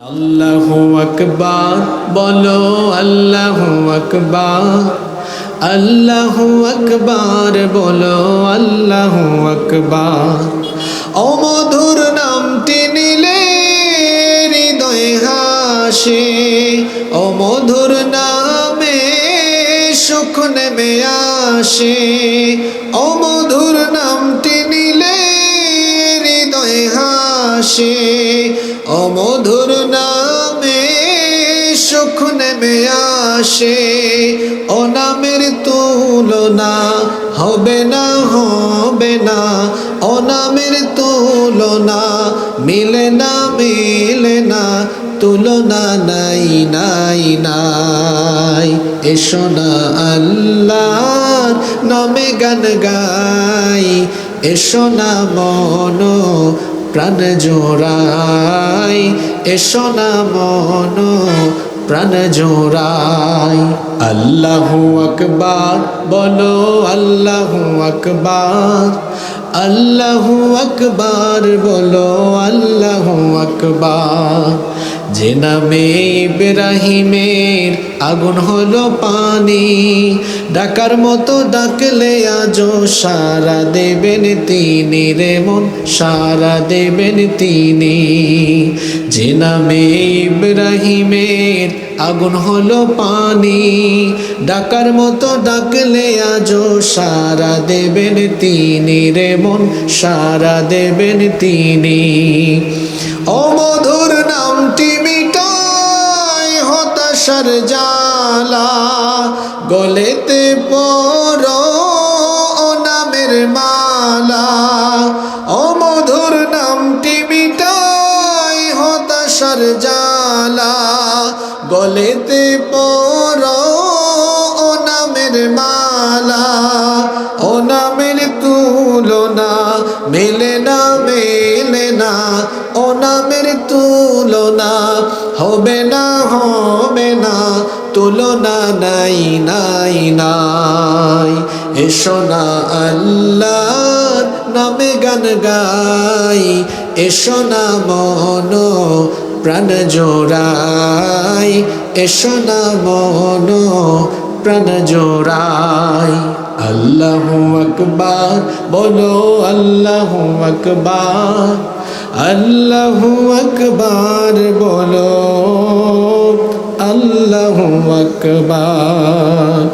আল্লাহু আকবার বলো আল্লাহু আকবার আল্লাহু আকবার বলো আল্লাহু আকবার ও মধুর নামটি নিলে হৃদয় হাসে ও মধুর নামে সুখ নেমে আসে ও মধুর নামটি নিলে হৃদয় হাসে ও মধুর নামে সুখ নেমে আসে ও নামের তুলনা হবে না ও নামের তুলনা মিলে না তুলনা নাই এসো না আল্লাহর নামে গান গাই এসো না মন প্রাণ জোড়াই এসো না মন প্রাণ জোড়াই আল্লাহু আকবার বলো আল্লাহু আকবার আল্লাহু আকবার বলো আল্লাহু আকবার যে নামে ইব্রাহিমের আগুন হলো পানি ডাকার মতো ডাকলে আজও সারা দেবেন তিনি রে মন সারা দেবেন তিনি যে নামে ইব্রাহিমের আগুন হলো পানি ডাকার মতো ডাকলে আজও সারা দেবেন তিনি রে মন সারা দেবেন তিনি ও মধুর নামটি মিটায় হতাশার জ্বালা গলেতে পড়ো ও নামের মালা ও মধুর নামটি মিটায় হতাশার জ্বালা গলেতে পড়ো ও নামের মালা ও নামের তুলনা মেলে না ও নামের তুলনা হবে না তুলনা নাই এসো না আল্লাহর নামে গান গাই এসো না মন প্রাণ জোড়াই এসো না মন প্রাণ জোড়াই আল্লাহু আকবার বলো আল্লাহু আকবার আল্লাহু আকবার বলো আল্লাহু আকবার।